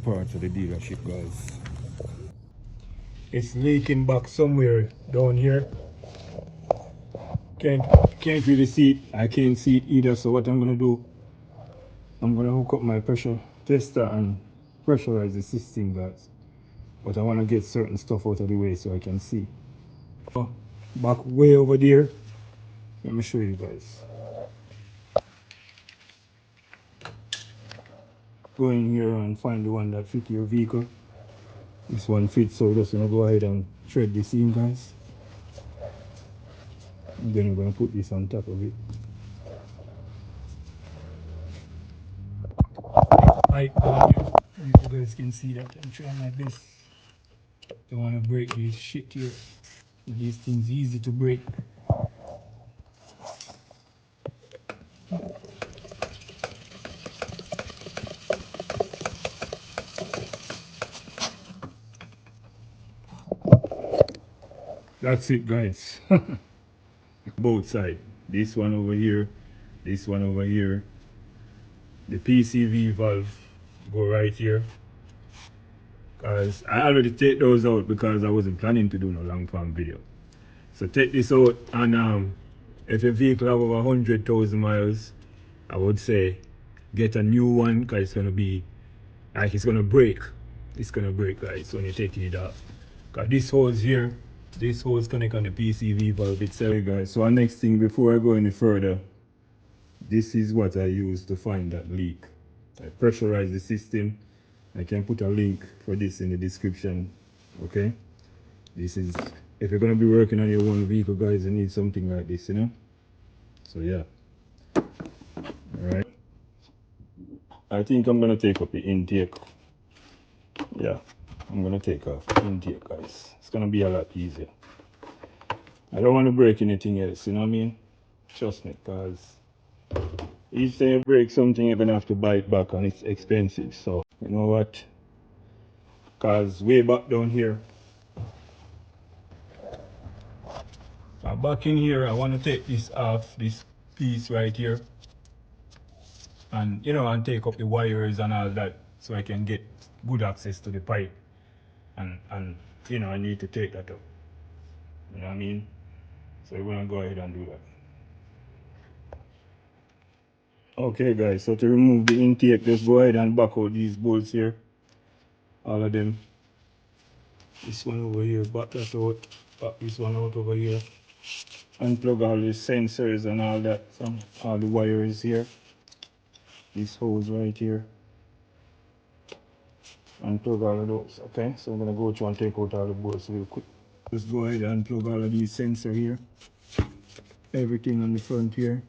part of the dealership, guys. It's leaking back somewhere down here. Can't can't really see it. I can't see it either. So what I'm gonna do, I'm gonna hook up my pressure tester and pressurize the system, guys. But I want to get certain stuff out of the way so I can see. Back way over there. Let me show you guys. Go in here and find the one that fits your vehicle. This one fits, so we're just gonna go ahead and thread this in, guys. And then we're gonna put this on top of it. You guys can see that I'm trying my best. Don't wanna break this shit here. These things easy to break. That's it, guys. Both sides. This one over here, this one over here. The PCV valve go right here. Guys, I already take those out because I wasn't planning to do no long form video. So take this out, and if your vehicle have over 100,000 miles, I would say get a new one, because it's gonna be like it's gonna break. It's gonna break, guys, when you take it off. Cause this hose here, this hose connect on the PCV valve itself. Hey guys, so our next thing before I go any further, this is what I use to find that leak. I pressurize the system. I can put a link for this in the description. Okay, this is if you're gonna be working on your own vehicle, guys, you need something like this, you know. So yeah, all right. I think I'm gonna take up the intake. Yeah, I'm gonna take off the intake, guys. It's gonna be a lot easier. I don't want to break anything else, you know what I mean? Trust me, because each time you break something, you're gonna have to buy it back, and it's expensive. So you know what? Because way back down here, back in here, I want to take this off, this piece right here, and you know, and take up the wires and all that, so I can get good access to the pipe. And you know, I need to take that up. You know what I mean? So we're gonna go ahead and do that. Okay, guys. So to remove the intake, just go ahead and back out these bolts here. All of them. This one over here, back that out. Back this one out over here. Unplug all the sensors and all that. All the wires here. This hose right here. Unplug all of those. Okay, so I'm gonna go through and take out all the bolts real quick. Just go ahead and plug all of these sensors here. Everything on the front here.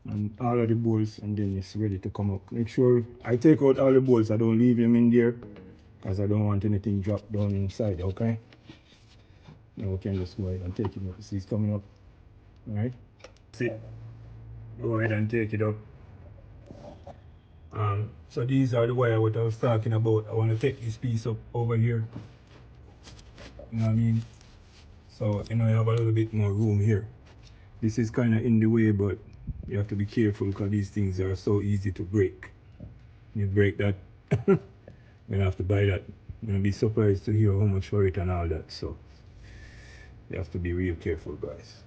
And all of the bolts, and then it's ready to come up. Make sure I take out all the bolts. I don't leave them in there because I don't want anything dropped down inside. Okay, now we can just go ahead and take it up. See, it's coming up. All right, that's it. Go ahead and take it up. So these are the wire what I was talking about. I want to take this piece up over here. You know what I mean? So you know, you have a little bit more room here. This is kind of in the way, but you have to be careful because these things are so easy to break. You break that, you're gonna have to buy that. You're gonna be surprised to hear how much for it and all that. So you have to be real careful, guys.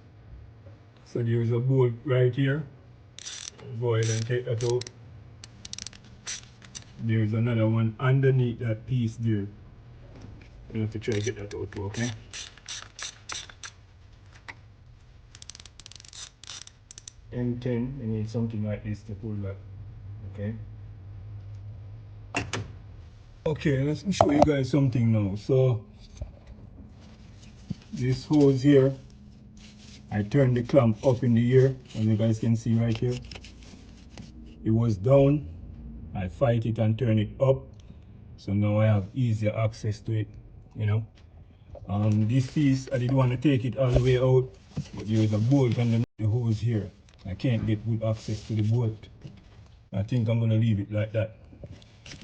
So there's a bolt right here. Go ahead and take that out. There's another one underneath that piece there. You have to try to get that out too, okay? M10, you need something like this to pull that, okay? Okay, let me show you guys something now. So this hose here, I turned the clamp up in the air, as you guys can see right here. It was down. I fight it and turn it up, so now I have easier access to it, you know. This piece, I didn't want to take it all the way out, but there is a bolt underneath the hose here. I can't get good access to the bolt. I think I'm gonna leave it like that.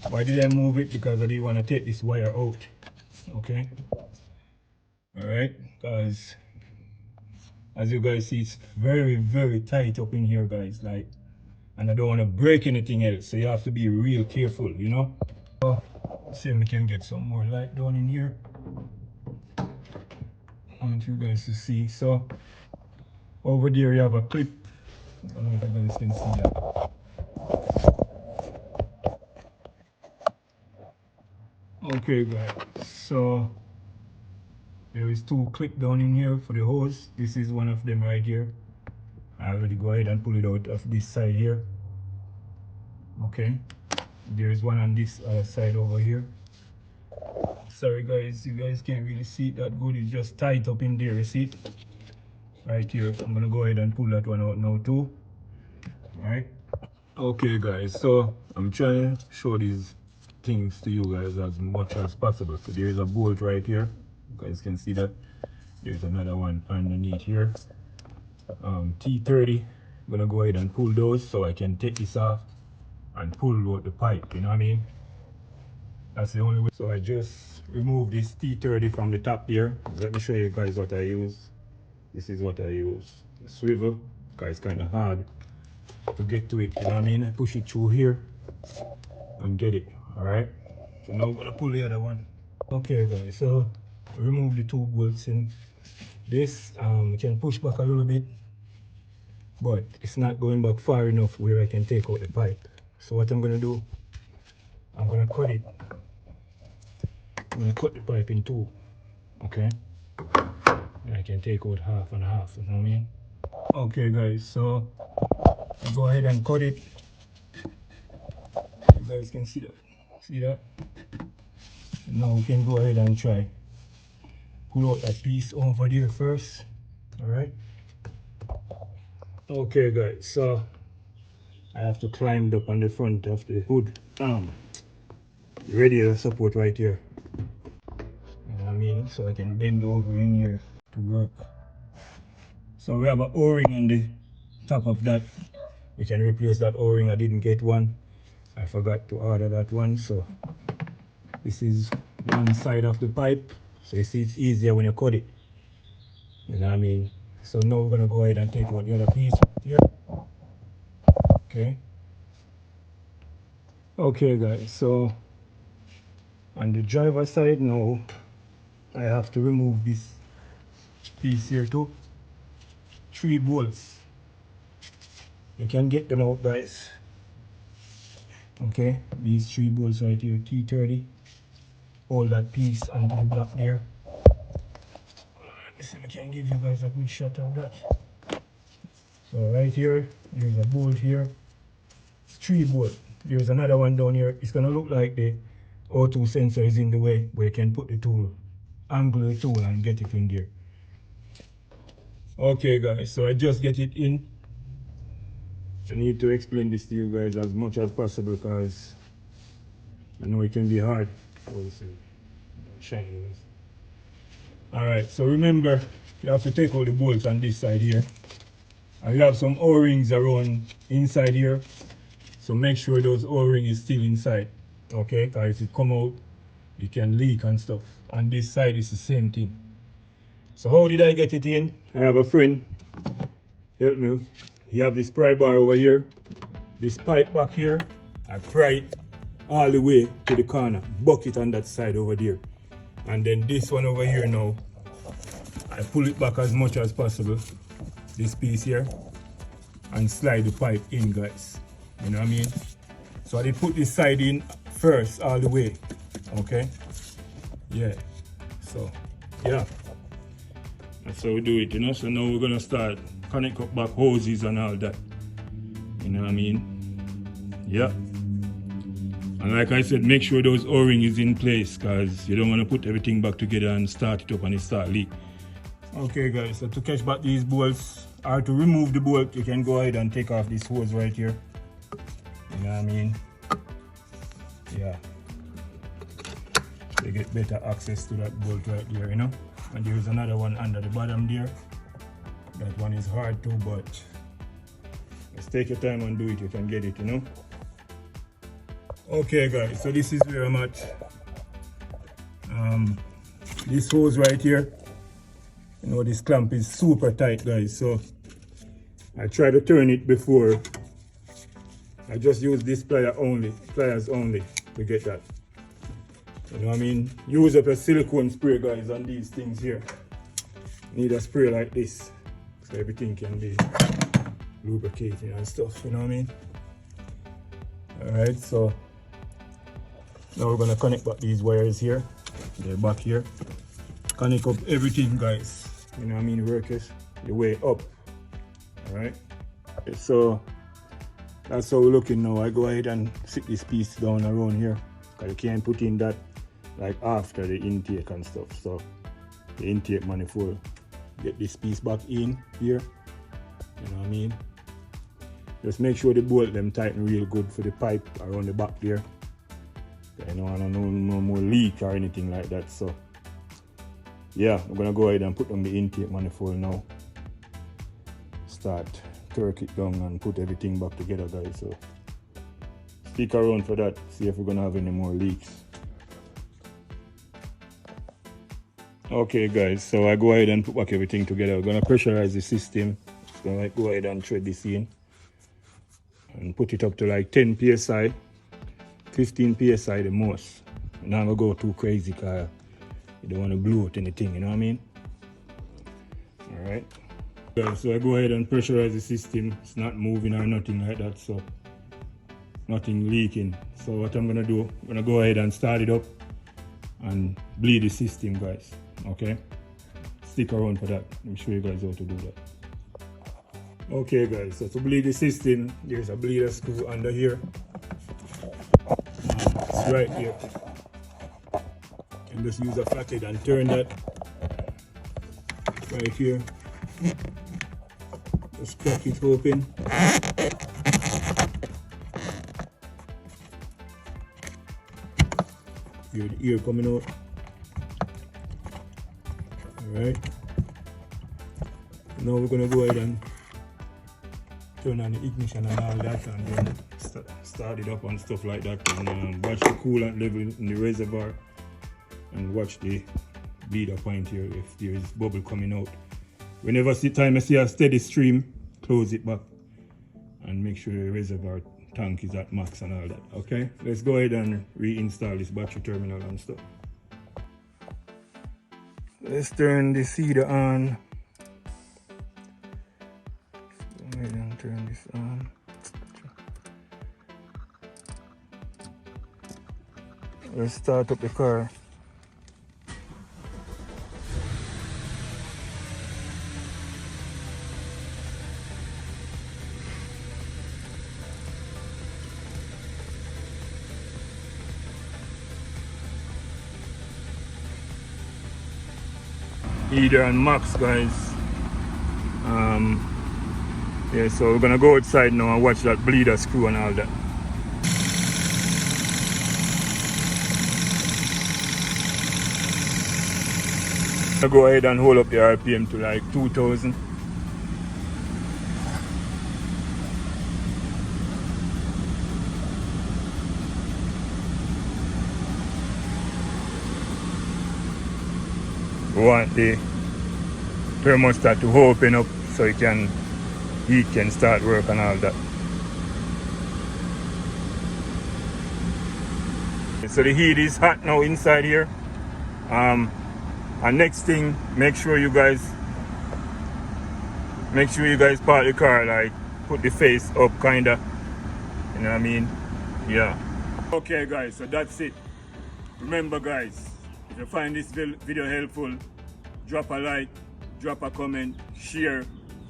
Why did I move it? Because I didn't want to take this wire out. Okay. All right, guys. As you guys see, it's very, very tight up in here, guys. Like, and I don't want to break anything else, so you have to be real careful, you know. So, see if we can get some more light down in here. I want you guys to see. So over there you have a clip. I don't know if you guys can see that. Okay guys, so there is two clips down in here for the hose. This is one of them right here. I already go ahead and pull it out of this side here. Okay, there is one on this side over here. Sorry guys, you guys can't really see it that good. It's just tight up in there, you see it? Right here. I'm gonna go ahead and pull that one out now too. Alright. Okay guys, so I'm trying to show these things to you guys as much as possible. So there is a bolt right here. You guys can see that. There's another one underneath here. T30. I'm gonna go ahead and pull those so I can take this off and pull out the pipe, you know what I mean? That's the only way. So I just removed this T30 from the top here. Let me show you guys what I use. This is what I use. The swivel, because it's kind of hard to get to it, you know what I mean? I push it through here and get it, alright? So now I'm gonna pull the other one. Okay guys, so remove the two bolts in this. You can push back a little bit, but it's not going back far enough where I can take out the pipe. So what I'm gonna do, I'm gonna cut it. I'm gonna cut the pipe in two, okay? And I can take out half and half, you know what I mean? Okay guys, so I go ahead and cut it. You guys can see that. See that? Now we can go ahead and try pull out that piece over there first. Alright. Okay guys, so I have to climb up on the front of the hood. Radiator support right here. You know what I mean? So I can bend over in here to work. So we have an O-ring on the top of that. We can replace that O-ring. I didn't get one. I forgot to order that one. So this is one side of the pipe. So you see it's easier when you cut it. You know what I mean? So now we're gonna go ahead and take out the other piece here. Okay. Okay guys, so on the driver side now, I have to remove this piece here too. 3 bolts. You can get them out guys. Okay, these 3 bolts right here, T30. Hold that piece and the block there. Let me see if I can give you guys a good shot of that. So right here, there's a bolt here. It's 3 bolts. There's another one down here. It's gonna look like the O2 sensor is in the way, where you can put the tool, angle the tool and get it in there. Okay guys, so I just get it in. I need to explain this to you guys as much as possible because I know it can be hard. Alright, so remember, you have to take out the bolts on this side here. And you have some O-rings around inside here. So make sure those O-rings is still inside. Okay, because if it come out, it can leak and stuff. On this side is the same thing. So how did I get it in? I have a friend, help me. You have this pry bar over here, this pipe back here. I pry it all the way to the corner, bucket on that side over there. And then this one over here now, I pull it back as much as possible, this piece here, and slide the pipe in guys. You know what I mean? So I did put this side in first all the way, okay? Yeah, so yeah. That's how we do it, you know? So now we're gonna start connect up back hoses and all that. You know what I mean? Yeah. And like I said, make sure those O-ring is in place because you don't want to put everything back together and start it up and it start leak. Okay guys, so to catch back these bolts or to remove the bolt, you can go ahead and take off this hose right here. You know what I mean? Yeah. You get better access to that bolt right there, you know? And there is another one under the bottom there. That one is hard too, but just take your time and do it, you can get it, you know? Okay guys, so this is where I'm at. This hose right here, you know, this clamp is super tight guys, so I try to turn it before I just use this pliers only to get that. You know what I mean? Use up a silicone spray, guys, on these things here. Need a spray like this, so everything can be lubricating and stuff, you know what I mean? Alright, so now we're gonna connect back these wires here. They're back here. Connect up everything, guys. You know what I mean? Work it the way up. Alright? So that's how we're looking now. I go ahead and sit this piece down around here, because you can't put in that like after the intake and stuff. So the intake manifold, get this piece back in here. You know what I mean? Just make sure the bolt them tighten real good for the pipe around the back there. I don't want no more leak or anything like that. So yeah, I'm gonna go ahead and put on the intake manifold now. Start torque it down and put everything back together, guys. So stick around for that, see if we're gonna have any more leaks. Okay guys, so I go ahead and put back everything together. We're gonna pressurize the system. Just gonna go ahead and thread this in and put it up to like 10 psi, 15 psi the most. Now I'm gonna go too crazy because you don't want to blow out anything, you know what I mean? Alright. So I go ahead and pressurize the system. It's not moving or nothing like that, so nothing leaking. So what I'm gonna do, I'm gonna go ahead and start it up and bleed the system, guys. Okay? Stick around for that. Let me show you guys how to do that. Okay guys, so to bleed the system, there's a bleeder screw under here. It's right here. And just use a flathead and turn that right here. Just crack it open. Hear the ear coming out. Alright. Now we're gonna go ahead and turn on the ignition and all that, and then start it up and stuff like that, and watch the coolant level in the reservoir and watch the bleeder point here if there is bubble coming out. Whenever time I see a steady stream, close it back and make sure the reservoir tank is at max and all that. Okay, let's go ahead and reinstall this battery terminal and stuff. Let's turn the seeder on. Go ahead and turn this on. Let's start up the car. Heater and max, guys. Yeah, so we're gonna go outside now and watch that bleeder screw and all that. I'll go ahead and hold up the RPM to like 2000. We want the thermostat to open up so heat can start work and all that. So the heat is hot now inside here. And next thing, make sure you guys park the car, like put the face up kinda, you know what I mean? Yeah. Okay guys, so that's it. Remember guys, if you find this video helpful, drop a like, drop a comment, share,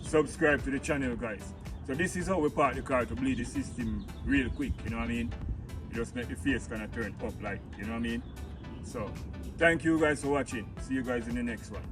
subscribe to the channel, guys. So this is how we park the car to bleed the system real quick, you know what I mean? You just make the face kind of turn up, like, you know what I mean? So thank you guys for watching. See you guys in the next one.